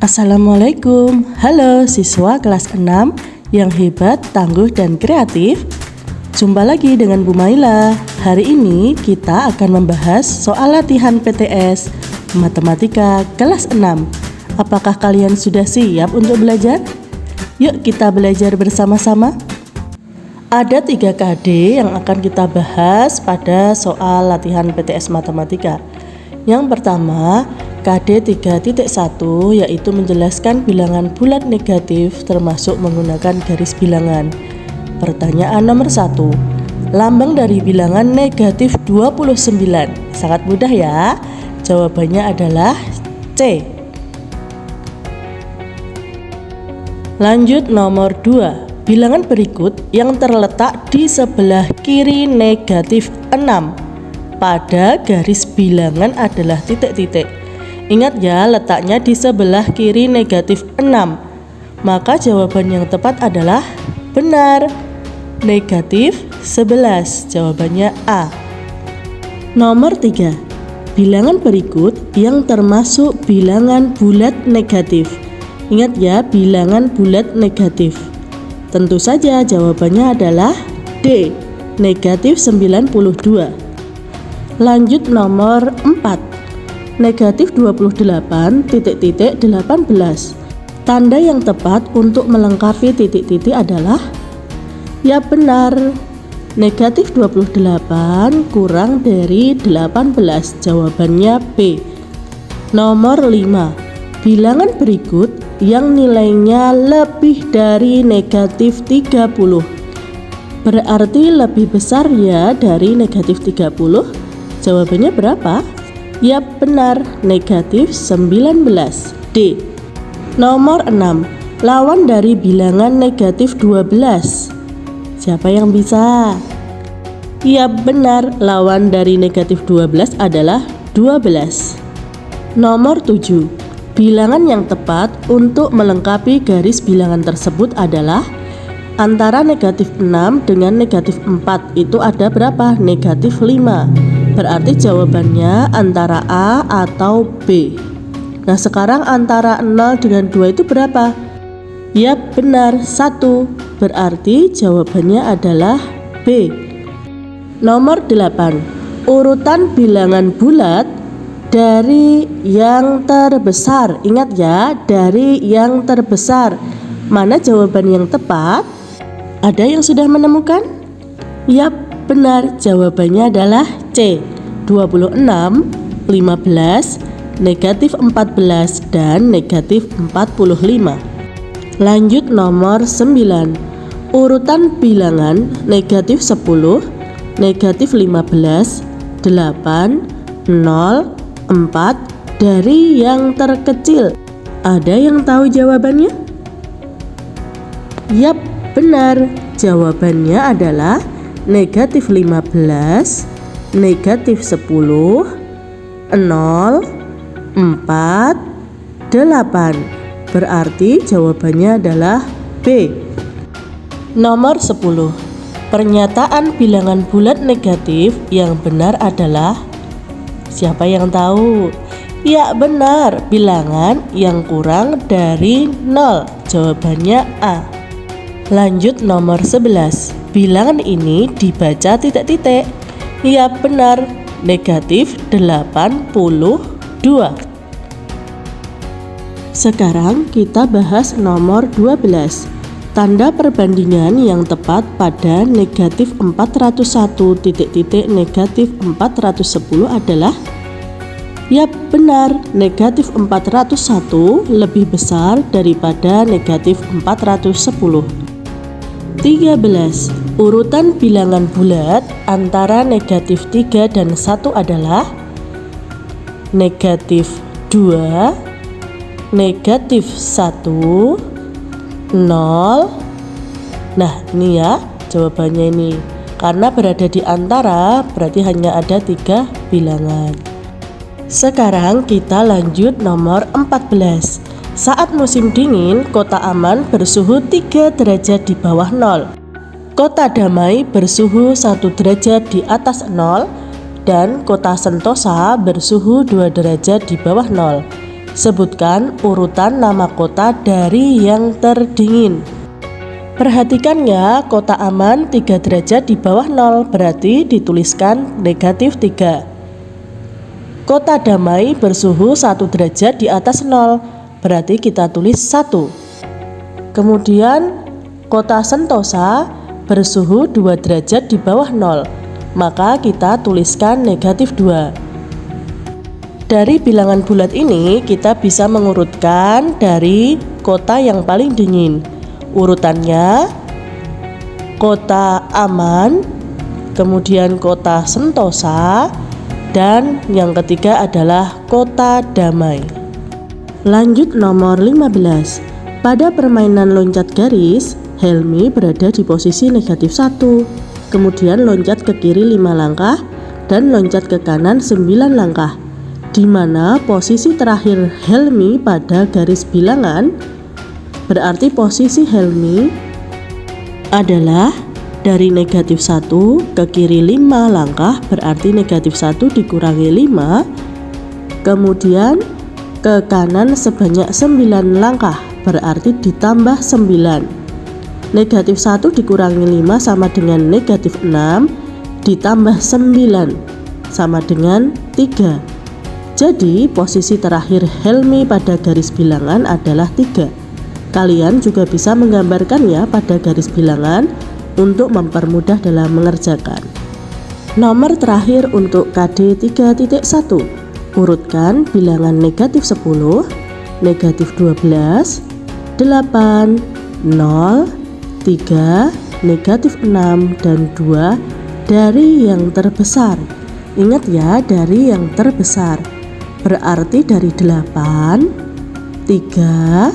Assalamualaikum. Halo siswa kelas 6 yang hebat, tangguh, dan kreatif. Jumpa lagi dengan Bu Maila. Hari ini kita akan membahas soal latihan PTS Matematika kelas 6. Apakah kalian sudah siap untuk belajar? Yuk kita belajar bersama-sama. Ada 3 KD yang akan kita bahas pada soal latihan PTS Matematika. Yang pertama, KD 3.1 yaitu menjelaskan bilangan bulat negatif termasuk menggunakan garis bilangan. Pertanyaan nomor 1. Lambang dari bilangan negatif 29. Sangat mudah ya. Jawabannya adalah C. Lanjut nomor 2. Bilangan berikut yang terletak di sebelah kiri negatif 6 pada garis bilangan adalah titik-titik. Ingat ya, letaknya di sebelah kiri negatif 6. Maka jawaban yang tepat adalah benar. Negatif 11. Jawabannya A. Nomor 3. Bilangan berikut yang termasuk bilangan bulat negatif. Ingat ya, bilangan bulat negatif. Tentu saja jawabannya adalah D. Negatif 92. Lanjut nomor 4. Negatif 28 titik-titik 18. Tanda yang tepat untuk melengkapi titik-titik adalah ya benar. Negatif 28 kurang dari 18. Jawabannya B. Nomor 5. Bilangan berikut yang nilainya lebih dari negatif 30. Berarti lebih besar ya dari negatif 30. Jawabannya berapa? Ya benar, negatif 19. D. Nomor 6. Lawan dari bilangan negatif 12. Siapa yang bisa? Ya benar, lawan dari negatif 12 adalah 12. Nomor 7. Bilangan yang tepat untuk melengkapi garis bilangan tersebut adalah antara negatif 6 dengan negatif 4 itu ada berapa? Negatif 5. Berarti jawabannya antara A atau B. Nah sekarang antara 0 dengan 2 itu berapa? Ya benar, 1. Berarti jawabannya adalah B. Nomor 8. Urutan bilangan bulat dari yang terbesar. Ingat ya, dari yang terbesar. Mana jawaban yang tepat? Ada yang sudah menemukan? Yap, benar. Jawabannya adalah C. 26, 15, negatif 14, dan negatif 45. Lanjut nomor 9. Urutan bilangan negatif 10, negatif 15, 8, 0, 4 dari yang terkecil. Ada yang tahu jawabannya? Yap, benar. Jawabannya adalah negatif 15, negatif 10, 0, 4, 8. Berarti jawabannya adalah B. Nomor 10. Pernyataan bilangan bulat negatif yang benar adalah siapa yang tahu? Ya benar, bilangan yang kurang dari 0. Jawabannya A. Lanjut nomor 11. Bilangan ini dibaca titik-titik. Ya benar, negatif 82. Sekarang kita bahas nomor 12. Tanda perbandingan yang tepat pada negatif 401 titik-titik negatif 410 adalah ya benar, negatif 401 lebih besar daripada negatif 410. 13. Urutan bilangan bulat antara negatif 3 dan 1 adalah negatif 2, negatif 1, 0. Nah ini ya jawabannya ini. Karena berada di antara berarti hanya ada 3 bilangan. Sekarang kita lanjut nomor 14. Saat musim dingin, kota aman bersuhu 3 derajat di bawah 0. Kota damai bersuhu 1 derajat di atas 0. Dan kota sentosa bersuhu 2 derajat di bawah 0. Sebutkan urutan nama kota dari yang terdingin. Perhatikan ya, kota aman 3 derajat di bawah 0, berarti dituliskan -3. Kota damai bersuhu 1 derajat di atas 0, berarti kita tulis 1. Kemudian kota sentosa bersuhu 2 derajat di bawah 0, maka kita tuliskan -2. Dari bilangan bulat ini kita bisa mengurutkan dari kota yang paling dingin. Urutannya kota aman, kemudian kota sentosa, dan yang ketiga adalah kota damai. Lanjut nomor 15. Pada permainan loncat garis, Helmi berada di posisi -1, kemudian loncat ke kiri 5 langkah dan loncat ke kanan 9 langkah, di mana posisi terakhir Helmi pada garis bilangan, berarti posisi Helmi adalah dari -1 ke kiri 5 langkah, berarti -1 dikurangi 5, kemudian ke kanan sebanyak 9 langkah, berarti ditambah 9. -1 dikurangi 5 sama dengan -6, ditambah 9 sama dengan 3. Jadi posisi terakhir Helmi pada garis bilangan adalah 3. Kalian juga bisa menggambarkannya pada garis bilangan untuk mempermudah dalam mengerjakan. Nomor terakhir untuk KD 3.1. Urutkan bilangan -10, -12, 8, 0, 3, -6, dan 2 dari yang terbesar. Ingat ya, dari yang terbesar. Berarti dari 8, 3,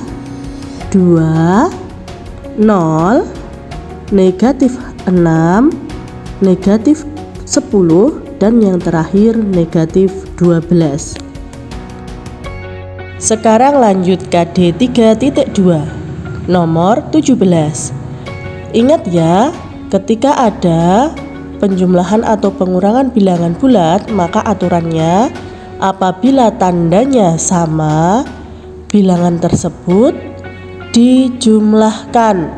2, 0, -6, -10, dan yang terakhir -12. Sekarang lanjut KD 3.2. Nomor 17. Ingat ya, ketika ada penjumlahan atau pengurangan bilangan bulat, maka aturannya apabila tandanya sama, bilangan tersebut dijumlahkan.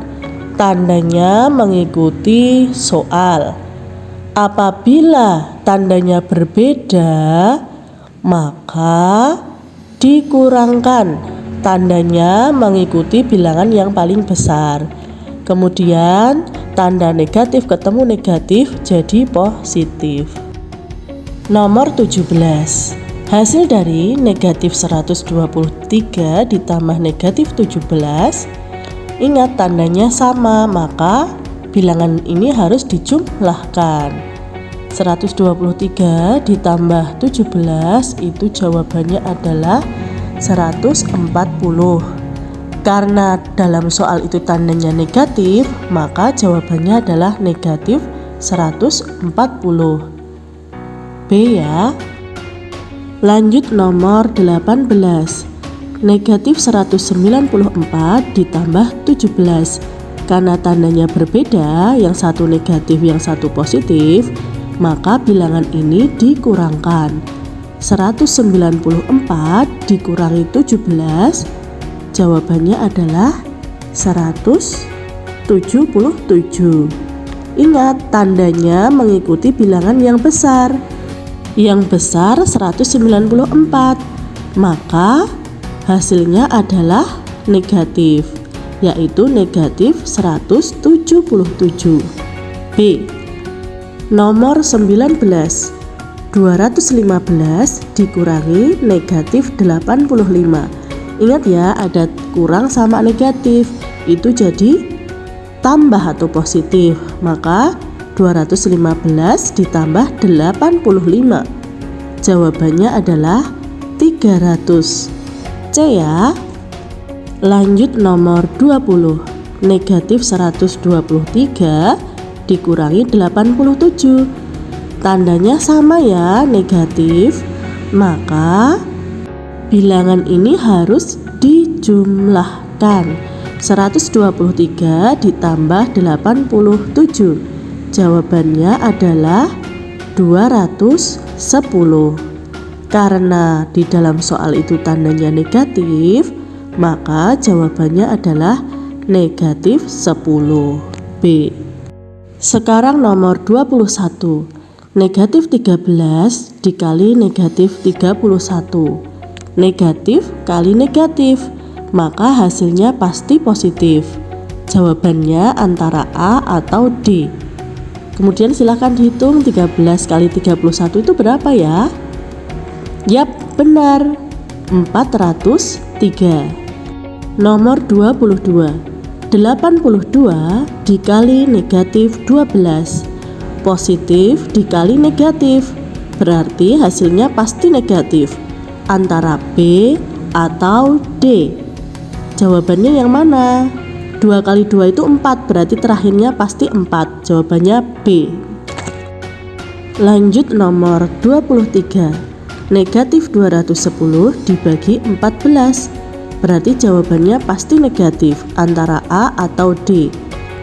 Tandanya mengikuti soal. Apabila tandanya berbeda, maka dikurangkan. Tandanya mengikuti bilangan yang paling besar. Kemudian tanda negatif ketemu negatif jadi positif. Nomor 17. Hasil dari -123 ditambah -17. Ingat tandanya sama, maka bilangan ini harus dijumlahkan. 123 ditambah 17 itu jawabannya adalah 140. Karena dalam soal itu tandanya negatif, maka jawabannya adalah -140. B ya. Lanjut nomor 18. -194 ditambah 17. Karena tandanya berbeda, yang satu negatif, yang satu positif, maka bilangan ini dikurangkan. 194 dikurangi 17, jawabannya adalah 177. Ingat, tandanya mengikuti bilangan yang besar. Yang besar 194, maka hasilnya adalah negatif, yaitu -177. B. Nomor 19. 215 dikurangi -85. Ingat ya, ada kurang sama negatif, itu jadi tambah atau positif, maka 215 ditambah 85. Jawabannya adalah 300. C ya. Lanjut nomor 20. -123 dikurangi 87. Tandanya sama ya, negatif, maka bilangan ini harus dijumlahkan. 123 ditambah 87. Jawabannya adalah 210. Karena di dalam soal itu tandanya negatif, maka jawabannya adalah negatif 10. B. Sekarang nomor 21. Negatif 13 dikali negatif 31. Negatif kali negatif, maka hasilnya pasti positif. Jawabannya antara A atau D. Kemudian silahkan dihitung 13 kali 31 itu berapa ya? Yap, benar, 403. Nomor 22. 82 dikali negatif 12. Positif dikali negatif, berarti hasilnya pasti negatif. Antara B atau D. Jawabannya yang mana? 2 kali 2 itu 4, berarti terakhirnya pasti 4. Jawabannya B. Lanjut nomor 23. Negatif 210 dibagi 14. Berarti jawabannya pasti negatif, antara A atau D.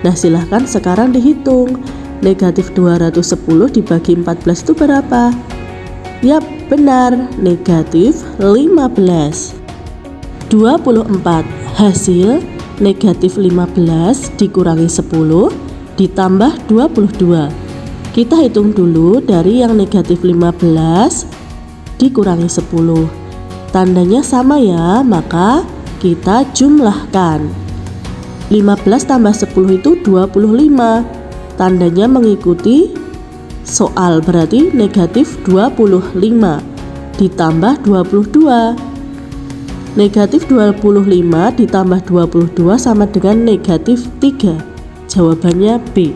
Nah, silahkan sekarang dihitung. Negatif 210 dibagi 14 itu berapa? Yap, benar, negatif 15. 24. Hasil negatif 15 dikurangi 10 ditambah 22. Kita hitung dulu dari yang negatif 15 dikurangi 10. Tandanya sama ya, maka kita jumlahkan. 15 tambah 10 itu 25. Tandanya mengikuti soal, berarti negatif 25 ditambah 22. Negatif 25 ditambah 22 sama dengan negatif 3. Jawabannya B.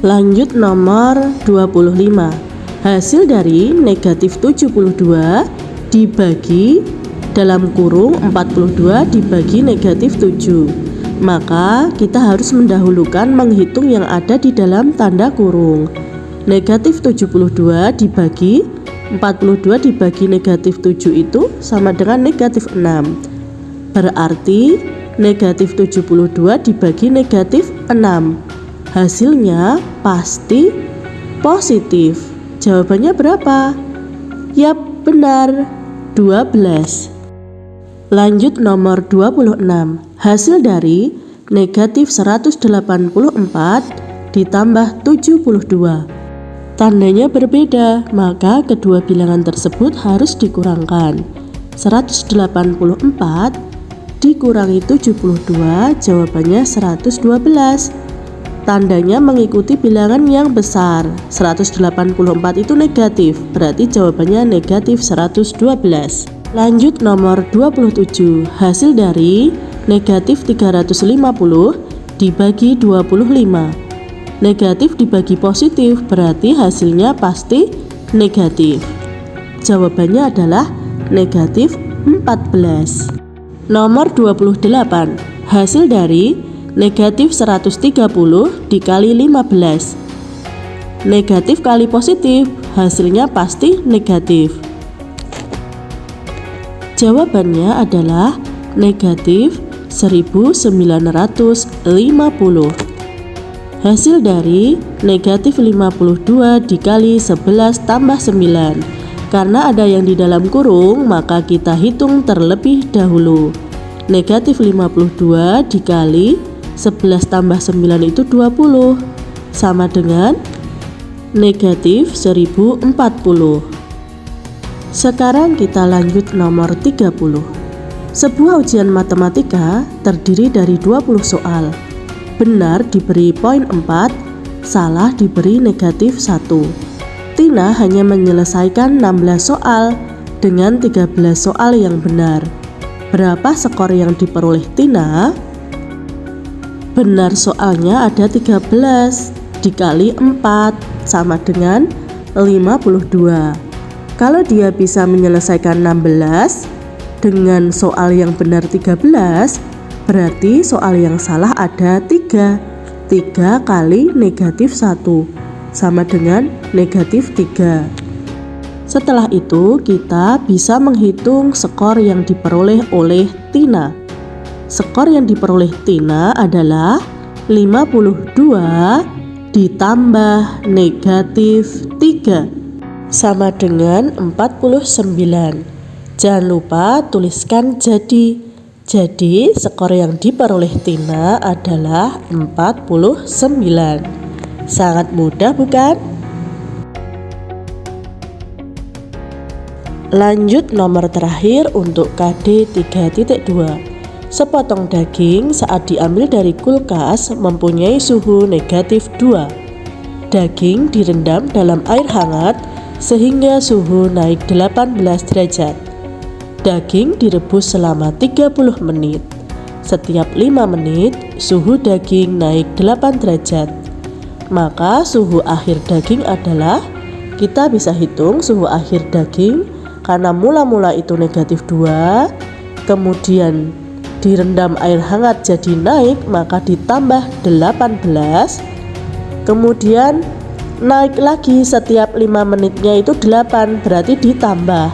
Lanjut nomor 25. Hasil dari negatif 72 dibagi dalam kurung 42 dibagi negatif 7. Maka kita harus mendahulukan menghitung yang ada di dalam tanda kurung. Negatif 72 dibagi 42 dibagi negatif 7 itu sama dengan negatif 6. Berarti negatif 72 dibagi negatif 6. Hasilnya pasti positif. Jawabannya berapa? Yap, benar, 12. Lanjut nomor 26. Hasil dari negatif 184 ditambah 72. Tandanya berbeda, maka kedua bilangan tersebut harus dikurangkan. 184 dikurangi 72, jawabannya 112. Tandanya mengikuti bilangan yang besar. 184 itu negatif, berarti jawabannya negatif 112. Lanjut nomor 27. Hasil dari negatif 350 dibagi 25. Negatif dibagi positif, berarti hasilnya pasti negatif. Jawabannya adalah negatif 14. Nomor 28. Hasil dari negatif 130 dikali 15. Negatif kali positif, hasilnya pasti negatif. Jawabannya adalah negatif 1950. Hasil dari negatif 52 dikali 11 tambah 9. Karena ada yang di dalam kurung, maka kita hitung terlebih dahulu. Negatif 52 dikali 11 tambah 9 itu 20. Sama dengan negatif 1040. Sekarang kita lanjut nomor 30. Sebuah ujian matematika terdiri dari 20 soal. Benar diberi poin 4, salah diberi negatif 1. Tina hanya menyelesaikan 16 soal dengan 13 soal yang benar. Berapa skor yang diperoleh Tina? Benar soalnya ada 13 dikali 4 sama dengan 52. Kalau dia bisa menyelesaikan 16 dengan soal yang benar 13, berarti soal yang salah ada 3. 3 kali negatif 1 sama dengan negatif 3. Setelah itu kita bisa menghitung skor yang diperoleh oleh Tina. Skor yang diperoleh Tina adalah 52 ditambah negatif 3 sama dengan 49. Jangan lupa tuliskan jadi. Jadi skor yang diperoleh Tina adalah 49. Sangat mudah bukan? Lanjut nomor terakhir untuk KD 3.2. Sepotong daging saat diambil dari kulkas mempunyai suhu negatif 2. Daging direndam dalam air hangat sehingga suhu naik 18 derajat. Daging direbus selama 30 menit. Setiap 5 menit, suhu daging naik 8 derajat. Maka suhu akhir daging adalah, kita bisa hitung suhu akhir daging karena mula-mula itu negatif 2, kemudian direndam air hangat jadi naik, maka ditambah 18, kemudian naik lagi setiap 5 menitnya itu 8, berarti ditambah.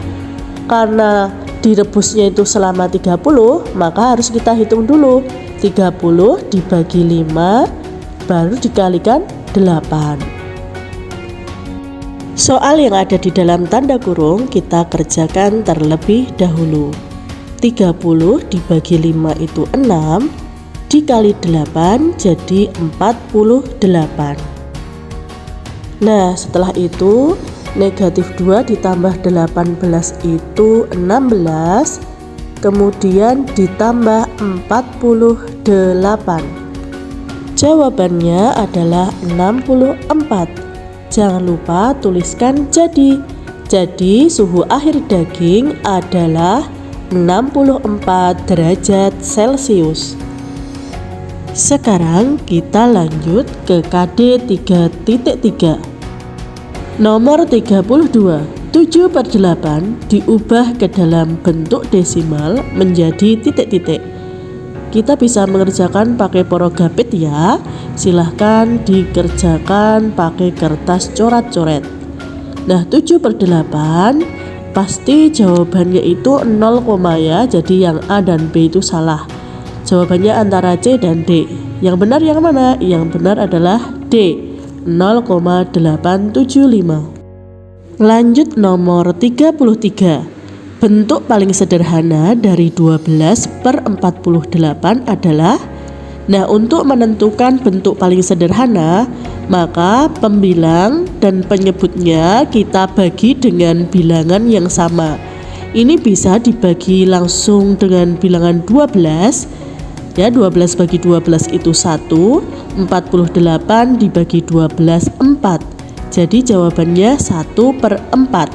Karena direbusnya itu selama 30, maka harus kita hitung dulu 30 dibagi 5 baru dikalikan 8. Soal yang ada di dalam tanda kurung kita kerjakan terlebih dahulu. 30 dibagi 5 itu 6, dikali 8 jadi 48. Nah, setelah itu negatif 2 ditambah 18 itu 16, kemudian ditambah 48. Jawabannya adalah 64. Jangan lupa tuliskan jadi. Jadi suhu akhir daging adalah 64 derajat Celcius. Sekarang kita lanjut ke KD 3.3. Nomor 32, 7/8 diubah ke dalam bentuk desimal menjadi titik-titik. Kita bisa mengerjakan pakai porogapit ya. Silahkan dikerjakan pakai kertas coret-coret. Nah, 7/8 pasti jawabannya itu 0, ya. Jadi yang A dan B itu salah. Jawabannya antara C dan D. Yang benar yang mana? Yang benar adalah D, 0,875. Lanjut nomor 33. Bentuk paling sederhana dari 12/48 adalah, nah, untuk menentukan bentuk paling sederhana, maka pembilang dan penyebutnya kita bagi dengan bilangan yang sama. Ini bisa dibagi langsung dengan bilangan 12. Ya, 12 bagi 12 itu 1, 48 dibagi 12 4. Jadi jawabannya 1/4.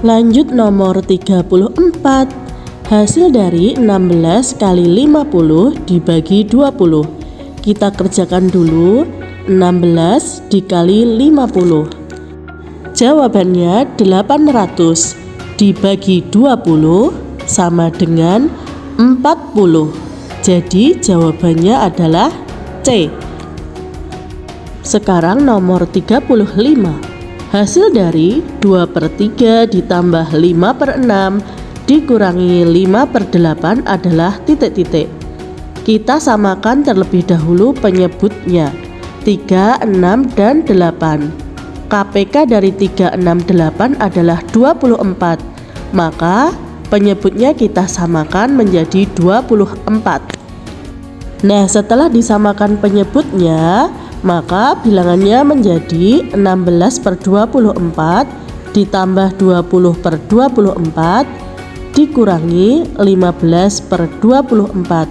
Lanjut nomor 34. Hasil dari 16 kali 50 dibagi 20. Kita kerjakan dulu. 16 dikali 50. Jawabannya 800 dibagi 20 sama dengan 40. Jadi jawabannya adalah C. Sekarang nomor 35. Hasil dari 2/3 ditambah 5/6 dikurangi 5/8 adalah titik-titik. Kita samakan terlebih dahulu penyebutnya 3, 6, dan 8. KPK dari 3, 6, 8 adalah 24. Maka penyebutnya kita samakan menjadi 24. Nah, setelah disamakan penyebutnya, maka bilangannya menjadi 16/24 ditambah 20/24 dikurangi 15/24.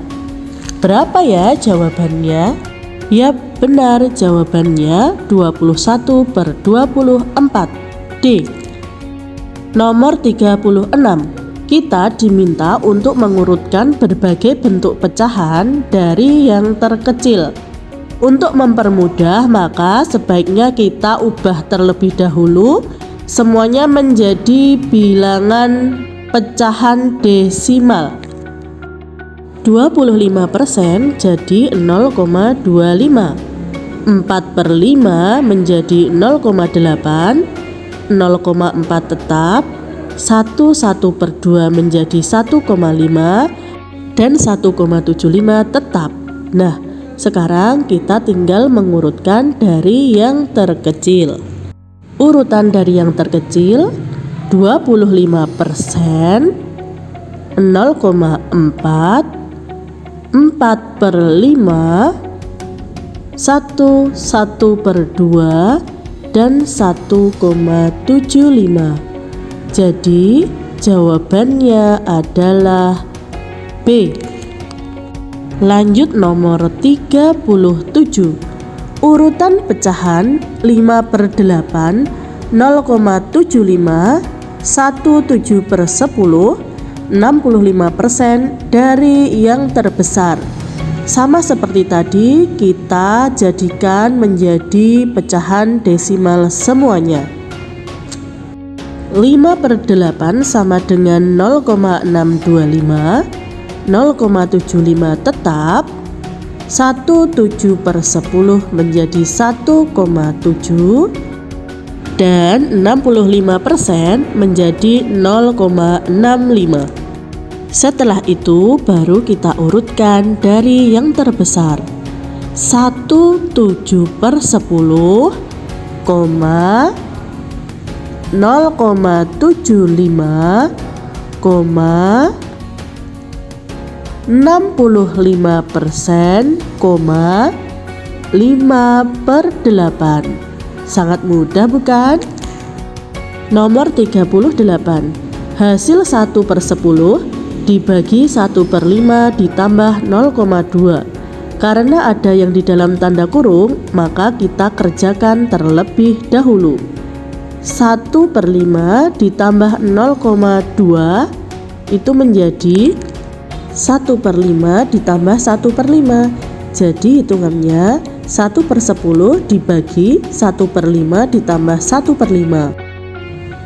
Berapa ya jawabannya? Ya, benar, jawabannya 21/24. D. Nomor 36. Kita diminta untuk mengurutkan berbagai bentuk pecahan dari yang terkecil. Untuk mempermudah, maka sebaiknya kita ubah terlebih dahulu semuanya menjadi bilangan pecahan desimal. 25% jadi 0,25. 4/5 menjadi 0,8. 0,4 tetap. 1/2 menjadi 1,5 dan 1,75 tetap. Nah, Sekarang kita tinggal mengurutkan dari yang terkecil. Urutan dari yang terkecil 25%, 0,4, 4/5, 1/2, dan 1,75. Jadi jawabannya adalah B. Lanjut nomor 37. Urutan pecahan 5/8, 0,75, 1/7/10, 65% dari yang terbesar. Sama seperti tadi, kita jadikan menjadi pecahan desimal semuanya. 5/8 sama dengan 0,625, 0,75 tetap, 1/7/10 menjadi 1,7, dan 65% menjadi 0,65. Setelah itu baru kita urutkan dari yang terbesar. 1/7/10, 0,75, 65%, 5/8. Sangat mudah bukan? Nomor 38. Hasil 1/10 dibagi 1/5 ditambah 0,2. Karena ada yang di dalam tanda kurung, maka kita kerjakan terlebih dahulu. 1/5 ditambah 0,2 itu menjadi 1/5 ditambah 1/5. Jadi hitungannya 1/10 dibagi 1/5 ditambah 1/5.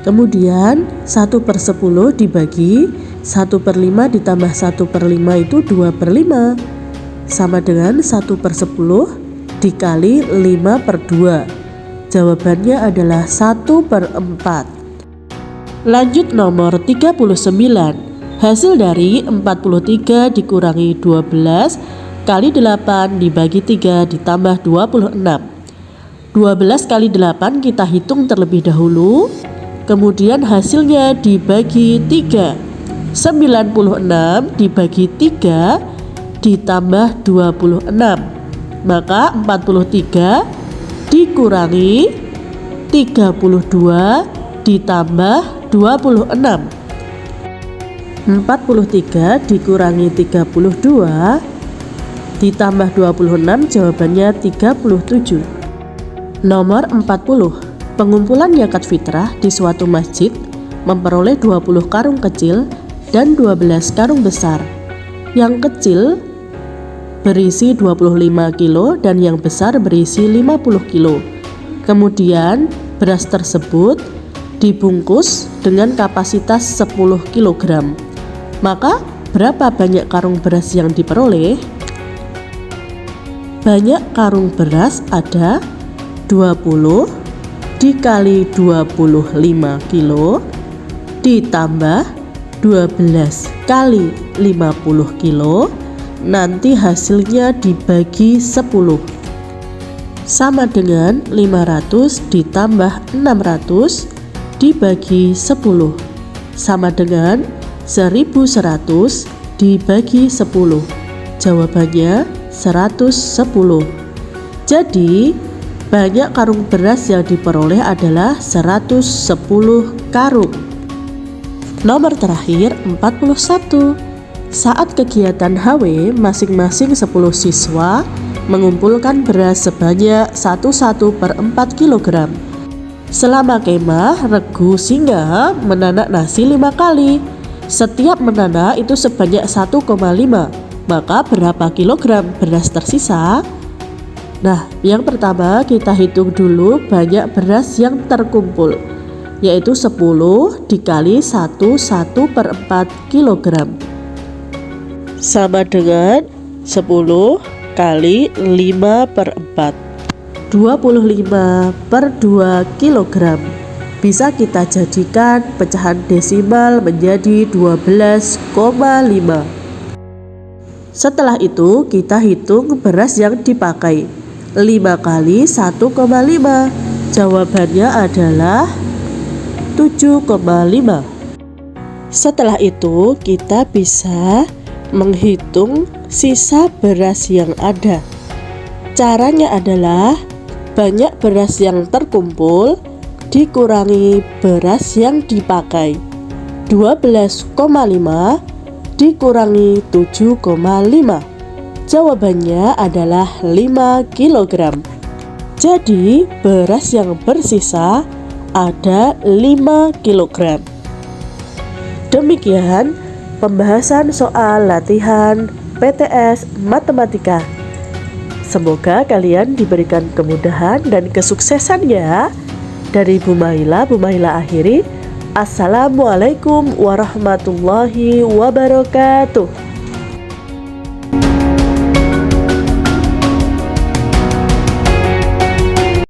Kemudian 1/10 dibagi 1/5 ditambah 1/5 itu 2/5, sama dengan 1/10 dikali 5/2. Jawabannya adalah 1/4. Lanjut nomor 39. Hasil dari 43 dikurangi 12 kali 8 dibagi 3 ditambah 26. 12 kali 8 kita hitung terlebih dahulu, kemudian hasilnya dibagi 3. 96 dibagi 3 ditambah 26, maka 43 dikurangi 32 ditambah 26. 43 dikurangi 32 ditambah 26, jawabannya 37. Nomor 40. Pengumpulan zakat fitrah di suatu masjid memperoleh 20 karung kecil dan 12 karung besar. Yang kecil berisi 25 kilo dan yang besar berisi 50 kilo. Kemudian beras tersebut dibungkus dengan kapasitas 10 kg. Maka berapa banyak karung beras yang diperoleh? Banyak karung beras ada 20 dikali 25 kilo ditambah 12 kali 50 kilo, nanti hasilnya dibagi 10, sama dengan 500 ditambah 600 dibagi 10, sama dengan 1100 dibagi 10. Jawabannya 110. Jadi banyak karung beras yang diperoleh adalah 110 karung. Nomor terakhir 41. Saat kegiatan HW, masing-masing 10 siswa mengumpulkan beras sebanyak 1/4 kg. Selama kemah, Regu Singa menanak nasi 5 kali. Setiap menanak itu sebanyak 1,5. Maka berapa kilogram beras tersisa? Nah, yang pertama kita hitung dulu banyak beras yang terkumpul, yaitu 10 dikali 1/4 kg, sama dengan 10 kali 5/4, 25/2 kg. Bisa kita jadikan pecahan desimal menjadi 12,5. Setelah itu kita hitung beras yang dipakai. 5 kali 1,5. Jawabannya adalah 7,5. Setelah itu kita bisa menghitung sisa beras yang ada. Caranya adalah banyak beras yang terkumpul dikurangi beras yang dipakai. 12,5 dikurangi 7,5. Jawabannya adalah 5 kg. Jadi beras yang bersisa ada 5 kg. Demikian pembahasan soal latihan PTS Matematika. Semoga kalian diberikan kemudahan dan kesuksesan ya. Dari Bu Maila akhiri. Assalamualaikum warahmatullahi wabarakatuh.